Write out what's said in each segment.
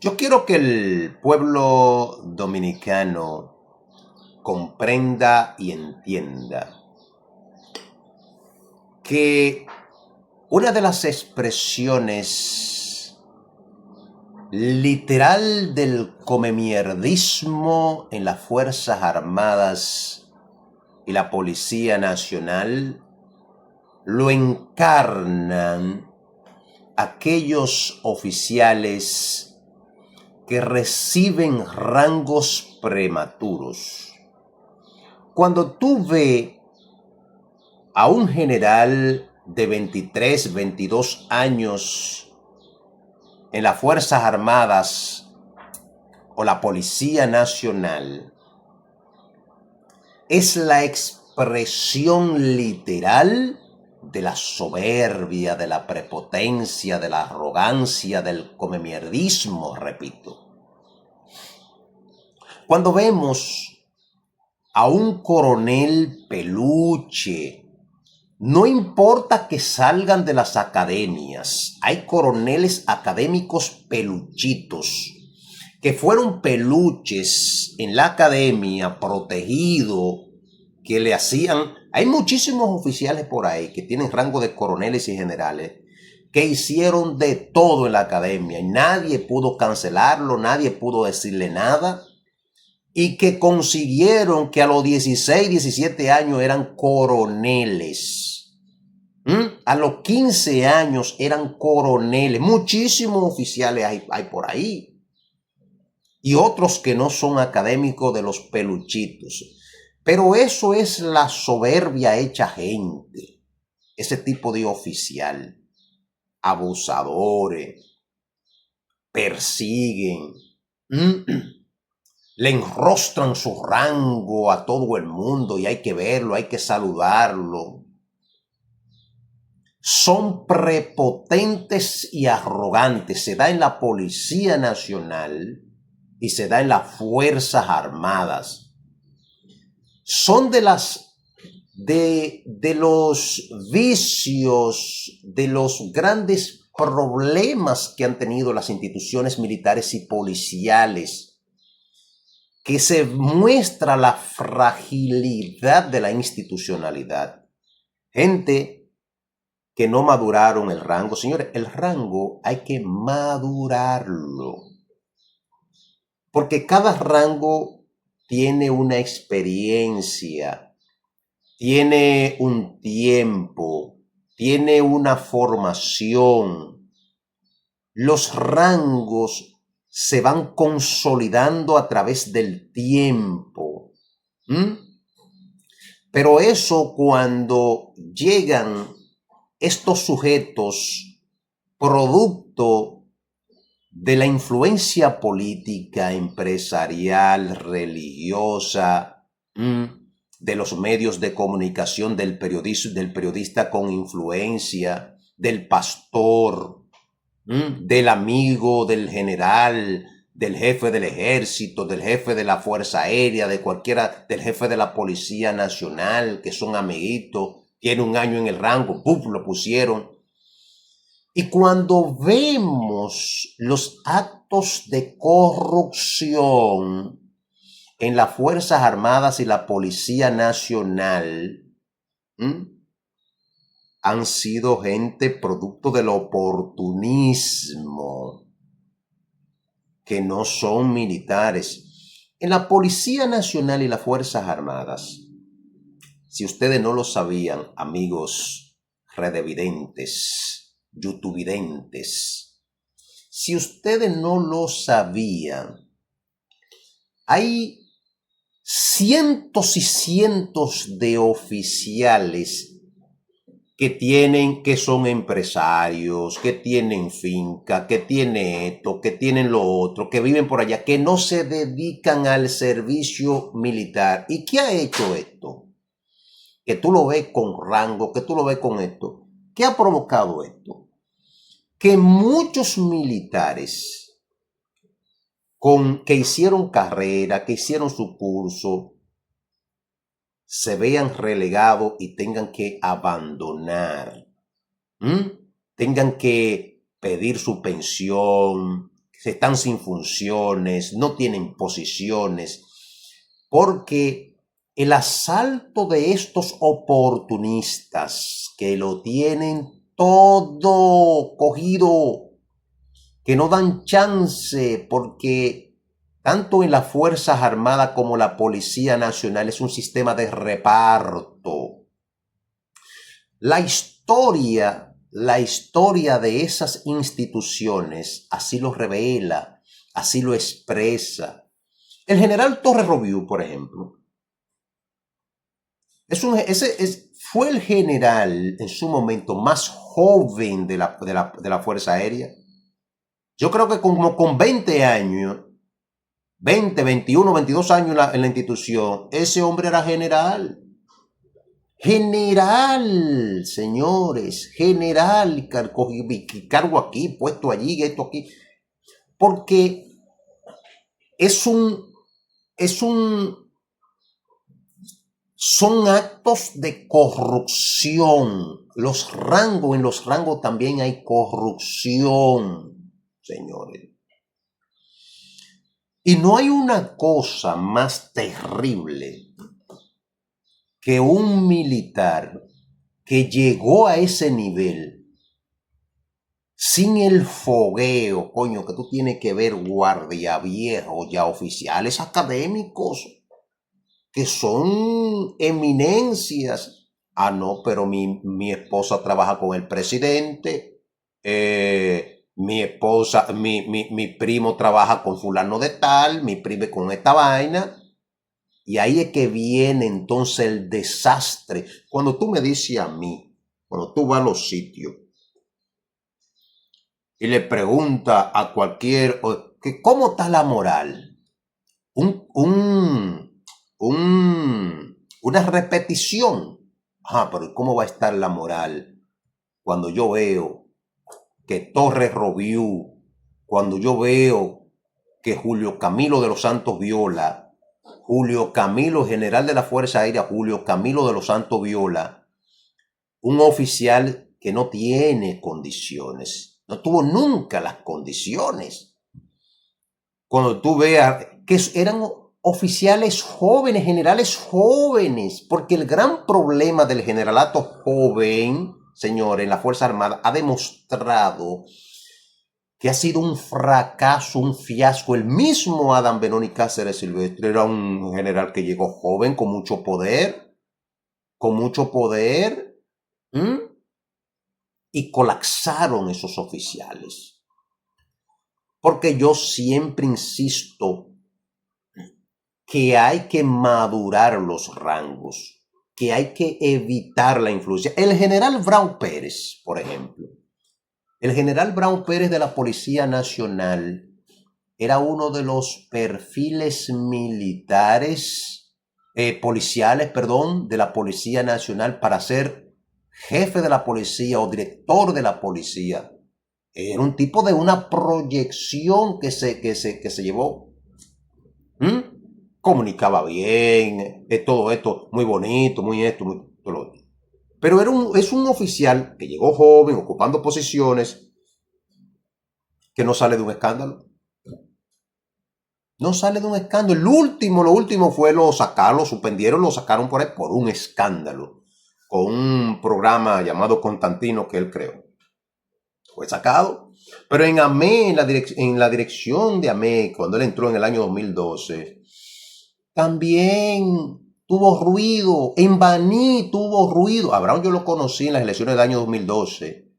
Yo quiero que el pueblo dominicano comprenda y entienda que una de las expresiones literal del comemierdismo en las Fuerzas Armadas y la Policía Nacional lo encarnan aquellos oficiales que reciben rangos prematuros. Cuando tú ves a un general de 23, 22 años en las Fuerzas Armadas o la Policía Nacional, es la expresión literal de la soberbia, de la prepotencia, de la arrogancia, del comemierdismo, repito. Cuando vemos a un coronel peluche, no importa que salgan de las academias, hay coroneles académicos peluchitos, que fueron peluches en la academia, protegido, que le hacían... Hay muchísimos oficiales por ahí que tienen rango de coroneles y generales, que hicieron de todo en la academia y nadie pudo cancelarlo, nadie pudo decirle nada, y que consiguieron que a los 16, 17 años eran coroneles. A los 15 años eran coroneles. Muchísimos oficiales hay por ahí. Y otros que no son académicos de los peluchitos. Pero eso es la soberbia hecha gente. Ese tipo de oficial. Abusadores. Persiguen. Le enrostran su rango a todo el mundo y hay que verlo, hay que saludarlo. Son prepotentes y arrogantes. Se da en la Policía Nacional y se da en las Fuerzas Armadas. Son de los vicios, de los grandes problemas que han tenido las instituciones militares y policiales, que se muestra la fragilidad de la institucionalidad. Gente que no maduraron el rango. Señores, el rango hay que madurarlo. Porque cada rango tiene una experiencia, tiene un tiempo, tiene una formación. Los rangos se van consolidando a través del tiempo. Pero eso, cuando llegan estos sujetos producto de la influencia política, empresarial, religiosa, de los medios de comunicación, del periodista con influencia, del pastor, del amigo, del general, del jefe del ejército, del jefe de la Fuerza Aérea, de cualquiera, del jefe de la Policía Nacional, que son amiguitos, tiene un año en el rango, ¡puf!, lo pusieron. Y cuando vemos los actos de corrupción en las Fuerzas Armadas y la Policía Nacional, han sido gente producto del oportunismo, que no son militares. En la Policía Nacional y las Fuerzas Armadas, si ustedes no lo sabían, amigos redevidentes, youtubevidentes, si ustedes no lo sabían, hay cientos y cientos de oficiales que son empresarios, que tienen finca, que tienen esto, que tienen lo otro, que viven por allá, que no se dedican al servicio militar. ¿Y qué ha hecho esto? Que tú lo ves con rango, que tú lo ves con esto. ¿Qué ha provocado esto? Que muchos militares que hicieron carrera, que hicieron su curso, se vean relegados y tengan que abandonar, tengan que pedir su pensión, están sin funciones, no tienen posiciones, porque el asalto de estos oportunistas que lo tienen todo cogido, que no dan chance, porque tanto en las Fuerzas Armadas como la Policía Nacional es un sistema de reparto. La historia de esas instituciones así lo revela, así lo expresa. El general Torres Robiú, por ejemplo, fue el general en su momento más joven de la Fuerza Aérea. Yo creo que como con 20 años, 20, 21, 22 años en la institución, ese hombre era general. General, señores, general, cargo aquí, puesto allí, esto aquí. Porque son actos de corrupción. En los rangos también hay corrupción, señores. Y no hay una cosa más terrible que un militar que llegó a ese nivel sin el fogueo, coño, que tú tienes que ver guardia viejo, ya oficiales académicos, que son eminencias. Ah, no, pero mi esposa trabaja con el presidente, mi primo trabaja con fulano de tal, mi primo con esta vaina. Y ahí es que viene entonces el desastre. Cuando tú me dices a mí, cuando tú vas a los sitios y le preguntas a cualquier, que ¿cómo está la moral? Una repetición. Pero ¿cómo va a estar la moral cuando yo veo que Torres Robiú, cuando yo veo que Julio Camilo de los Santos Viola, Julio Camilo, general de la Fuerza Aérea, Julio Camilo de los Santos Viola, un oficial que no tiene condiciones, no tuvo nunca las condiciones. Cuando tú veas que eran oficiales jóvenes, generales jóvenes, porque el gran problema del generalato joven, señores, en la Fuerza Armada ha demostrado que ha sido un fracaso, un fiasco. El mismo Adam Benoni Cáceres Silvestre era un general que llegó joven, con mucho poder, y colapsaron esos oficiales. Porque yo siempre insisto que hay que madurar los rangos, que hay que evitar la influencia. El general Brown Pérez, por ejemplo, el general Brown Pérez de la Policía Nacional era uno de los perfiles policiales, de la Policía Nacional para ser jefe de la policía o director de la policía. Era un tipo de una proyección que se llevó. Comunicaba bien, todo esto muy bonito, muy esto, muy todo lo otro. Pero es un oficial que llegó joven, ocupando posiciones, que no sale de un escándalo. No sale de un escándalo. Lo último fue lo suspendieron, lo sacaron por ahí por un escándalo. Con un programa llamado Constantino que él creó. Fue sacado. Pero en AME, en la dirección de AME, cuando él entró en el año 2012, también tuvo ruido. En Baní tuvo ruido. A Brown yo lo conocí en las elecciones del año 2012.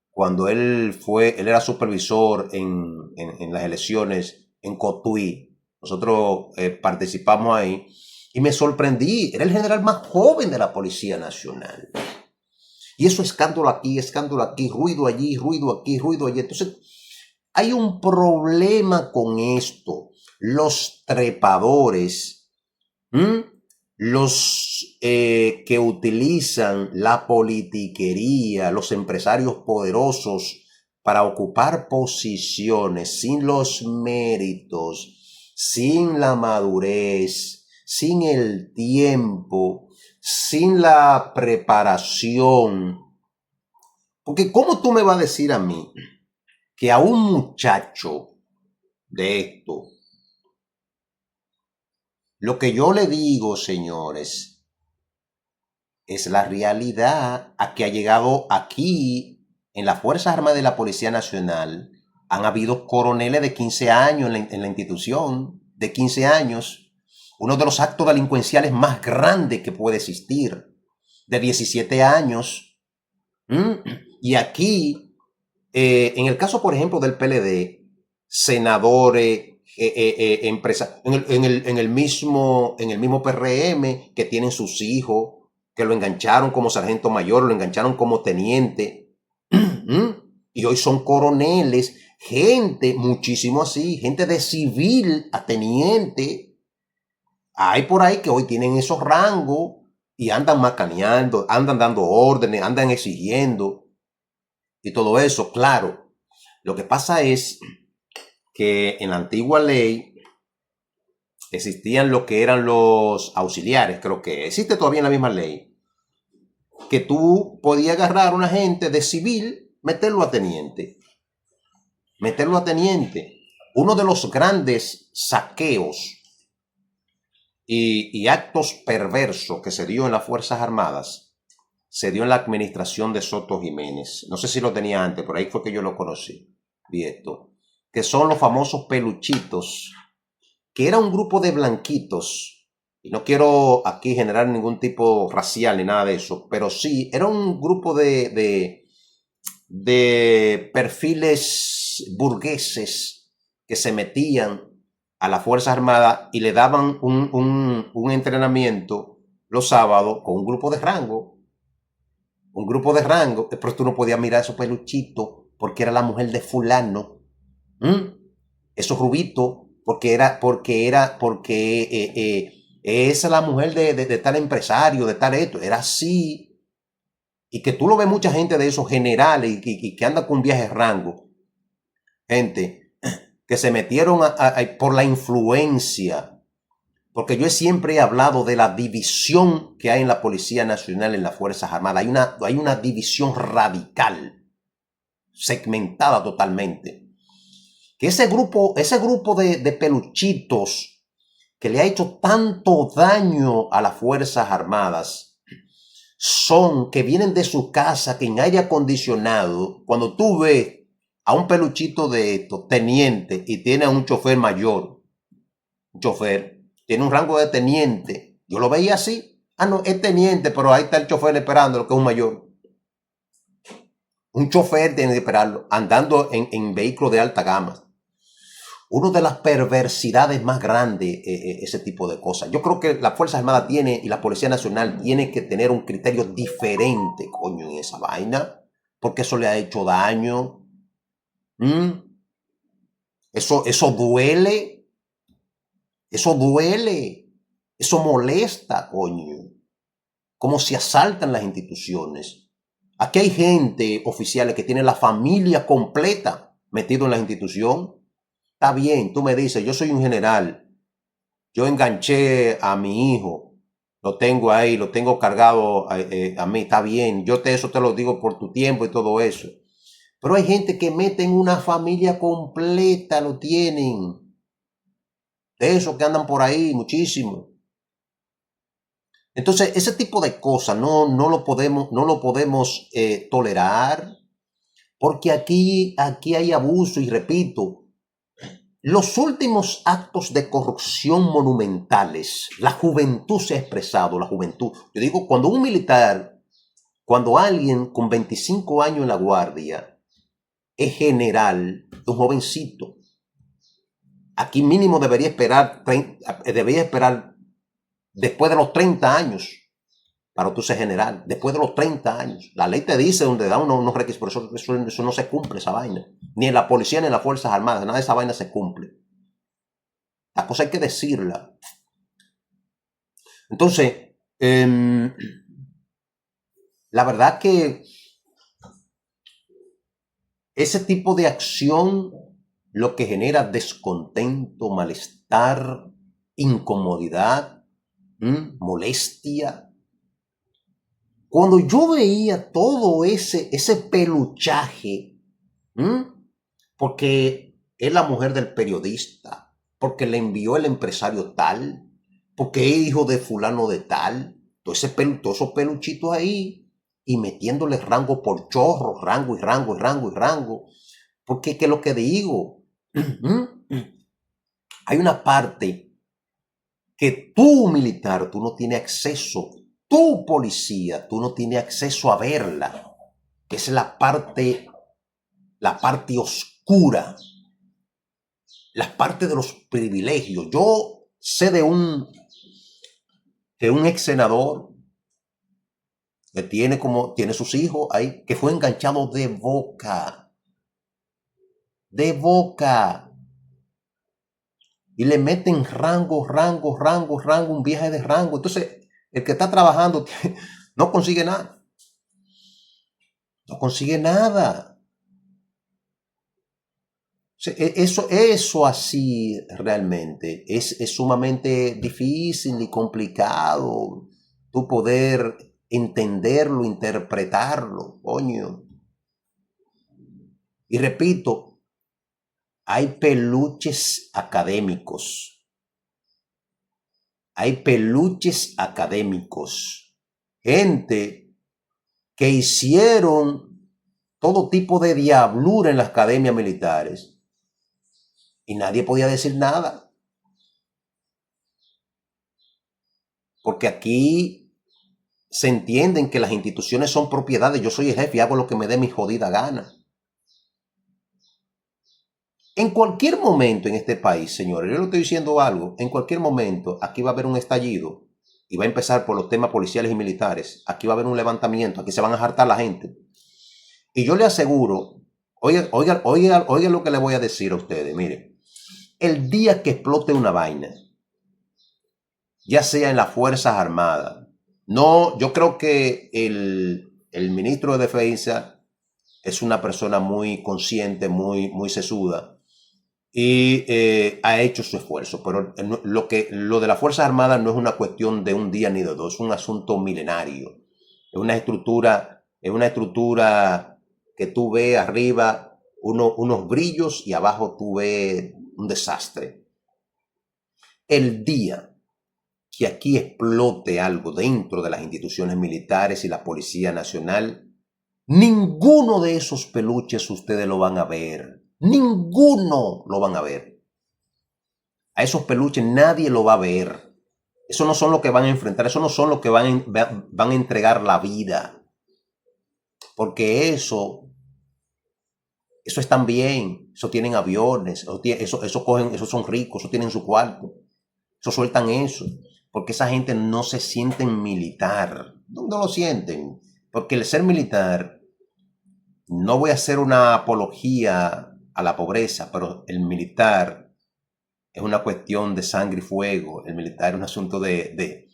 Cuando él era supervisor en las elecciones en Cotuí. Nosotros participamos ahí y me sorprendí. Era el general más joven de la Policía Nacional. Y eso, escándalo aquí, ruido allí, ruido aquí, ruido allí. Entonces, hay un problema con esto. Los trepadores, los que utilizan la politiquería, los empresarios poderosos para ocupar posiciones sin los méritos, sin la madurez, sin el tiempo, sin la preparación. Porque ¿cómo tú me vas a decir a mí que a un muchacho de esto. Lo que yo le digo, señores, es la realidad a que ha llegado aquí en las Fuerzas Armadas de la Policía Nacional. Han habido coroneles de 15 años en la institución, de 15 años. Uno de los actos delincuenciales más grandes que puede existir, de 17 años. Y aquí, en el caso, por ejemplo, del PLD, senadores, empresas, en el mismo PRM, que tienen sus hijos, que lo engancharon como sargento mayor, lo engancharon como teniente, y hoy son coroneles, gente, muchísimo así, gente de civil a teniente. Hay por ahí que hoy tienen esos rangos y andan macaneando, andan dando órdenes, andan exigiendo y todo eso. Claro, lo que pasa es que en la antigua ley existían lo que eran los auxiliares, creo que existe todavía en la misma ley, que tú podías agarrar a un agente de civil, meterlo a teniente. Uno de los grandes saqueos y actos perversos que se dio en las Fuerzas Armadas se dio en la administración de Soto Jiménez. No sé si lo tenía antes, pero ahí fue que yo lo conocí. Vi esto. Que son los famosos peluchitos, que era un grupo de blanquitos. Y no quiero aquí generar ningún tipo racial ni nada de eso, pero sí, era un grupo de perfiles burgueses que se metían a las Fuerzas Armadas y le daban un entrenamiento los sábados con un grupo de rango. Pero tú no podías mirar esos peluchitos porque era la mujer de fulano. Esos rubitos, porque esa es la mujer de tal empresario, de tal esto. Era así. Y que tú lo ves mucha gente de esos generales y que anda con viajes rango. Gente que se metieron por la influencia. Porque yo siempre he hablado de la división que hay en la Policía Nacional, en las Fuerzas Armadas. Hay una división radical, segmentada totalmente. Que ese grupo de peluchitos que le ha hecho tanto daño a las Fuerzas Armadas, son que vienen de su casa, que en aire acondicionado, cuando tú ves a un peluchito de estos, teniente, y tiene a un chofer mayor, tiene un rango de teniente, yo lo veía así, no, es teniente, pero ahí está el chofer esperando, lo que es un mayor. Un chofer tiene que esperarlo, andando en vehículos de alta gama. Una de las perversidades más grandes, ese tipo de cosas. Yo creo que la Fuerza Armada y la Policía Nacional tiene que tener un criterio diferente, coño, en esa vaina, porque eso le ha hecho daño. Eso duele, eso molesta, coño. Cómo se asaltan las instituciones. Aquí hay gente, oficiales, que tienen la familia completa metido en la institución. Está bien, tú me dices, yo soy un general, yo enganché a mi hijo, lo tengo ahí, lo tengo cargado a mí, está bien, eso te lo digo por tu tiempo y todo eso. Pero hay gente que meten una familia completa, lo tienen. De esos que andan por ahí, muchísimo. Entonces, ese tipo de cosas no lo podemos tolerar, porque aquí hay abuso, y repito, los últimos actos de corrupción monumentales, la juventud se ha expresado, la juventud. Yo digo, cuando alguien con 25 años en la guardia es general, un jovencito, aquí mínimo debería esperar después de los 30 años para tú ser general, después de los 30 años. La ley te dice donde da unos requisitos, pero eso no se cumple, esa vaina. Ni en la policía ni en las Fuerzas Armadas, nada de esa vaina se cumple. La cosa hay que decirla. Entonces, la verdad que ese tipo de acción lo que genera descontento, malestar, incomodidad, molestia. Cuando yo veía todo ese peluchaje, porque es la mujer del periodista, porque le envió el empresario tal, porque es hijo de fulano de tal, todos esos peluchitos ahí, y metiéndole rango por chorro, rango y rango y rango y rango, porque que lo que digo, hay una parte que tú militar, tú no tienes acceso, tú policía, tú no tienes acceso a verla, que es la parte oscura, la parte de los privilegios. Yo sé de un ex senador que tiene sus hijos ahí, que fue enganchado de boca, y le meten rango, un viaje de rango. Entonces, el que está trabajando no consigue nada. No consigue nada. Eso así realmente es sumamente difícil y complicado. Tú poder entenderlo, interpretarlo, coño. Y repito, hay peluches académicos. Hay peluches académicos. Gente que hicieron todo tipo de diablura en las academias militares y nadie podía decir nada. Porque aquí se entienden que las instituciones son propiedades. Yo soy el jefe y hago lo que me dé mi jodida gana. En cualquier momento en este país, señores, yo le estoy diciendo algo, en cualquier momento aquí va a haber un estallido y va a empezar por los temas policiales y militares. Aquí va a haber un levantamiento, aquí se van a hartar la gente. Y yo le aseguro, oiga lo que le voy a decir a ustedes, mire, el día que explote una vaina, ya sea en las Fuerzas Armadas, no, yo creo que el ministro de Defensa es una persona muy consciente, muy sesuda, y ha hecho su esfuerzo, pero lo de las Fuerzas Armadas no es una cuestión de un día ni de dos, es un asunto milenario, es una estructura que tú ves arriba unos brillos y abajo tú ves un desastre. El día que aquí explote algo dentro de las instituciones militares y la Policía Nacional, ninguno de esos peluches ustedes lo van a ver. Ninguno lo van a ver. A esos peluches nadie lo va a ver. Eso no son los que van a enfrentar, eso no son los que van a entregar la vida. Porque eso están bien, eso tienen aviones, eso cogen, eso son ricos, eso tienen su cuarto. Eso sueltan eso. Porque esa gente no se sienten militar. No lo sienten. Porque el ser militar, no voy a hacer una apología a la pobreza, pero el militar es una cuestión de sangre y fuego. El militar es un asunto de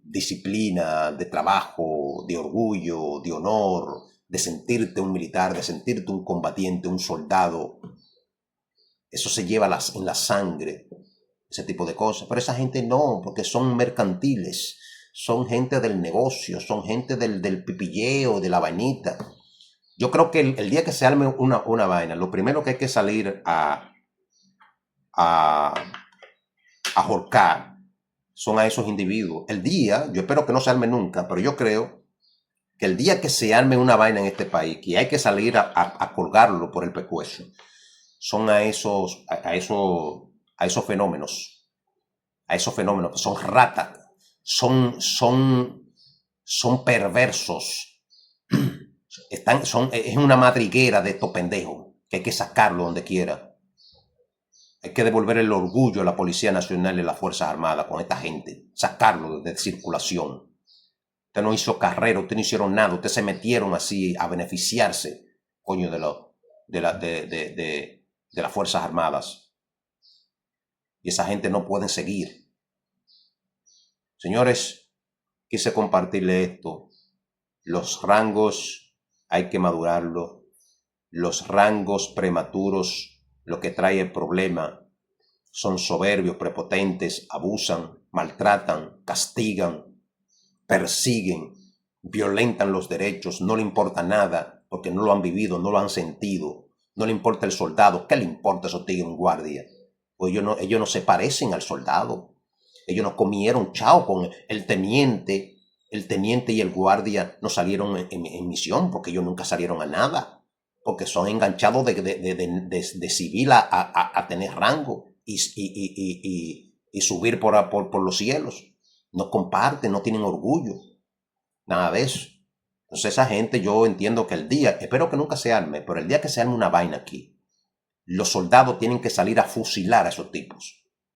disciplina, de trabajo, de orgullo, de honor, de sentirte un militar, de sentirte un combatiente, un soldado. Eso se lleva en la sangre, ese tipo de cosas. Pero esa gente no, porque son mercantiles, son gente del negocio, son gente del pipilleo, de la vainita. Yo creo que el día que se arme una vaina, lo primero que hay que salir a ahorcar son a esos individuos. El día, yo espero que no se arme nunca, pero yo creo que el día que se arme una vaina en este país, que hay que salir a colgarlo por el pescuezo, son a esos fenómenos, que son ratas, son perversos, es una madriguera de estos pendejos que hay que sacarlo donde quiera. Hay que devolver el orgullo a la Policía Nacional y a las Fuerzas Armadas con esta gente, sacarlo de circulación. Usted no hizo carrera, usted no hicieron nada, ustedes se metieron así a beneficiarse, coño, de las Fuerzas Armadas. Y esa gente no puede seguir. Señores, quise compartirle esto. Los rangos hay que madurarlo. Los rangos prematuros, lo que trae el problema, son soberbios, prepotentes, abusan, maltratan, castigan, persiguen, violentan los derechos, no le importa nada. porque no lo han vivido, no lo han sentido. No le importa el soldado. ¿Qué le importa a esos tigres en guardia? Pues ellos no se parecen al soldado. Ellos no comieron chao con el teniente. El teniente y el guardia no salieron en misión porque ellos nunca salieron a nada. Porque son enganchados de civil a tener rango y subir por los cielos. No comparten, no tienen orgullo. Nada de eso. Entonces esa gente, yo entiendo que espero que nunca se arme, pero el día que se arme una vaina aquí, los soldados tienen que salir a fusilar a esos tipos.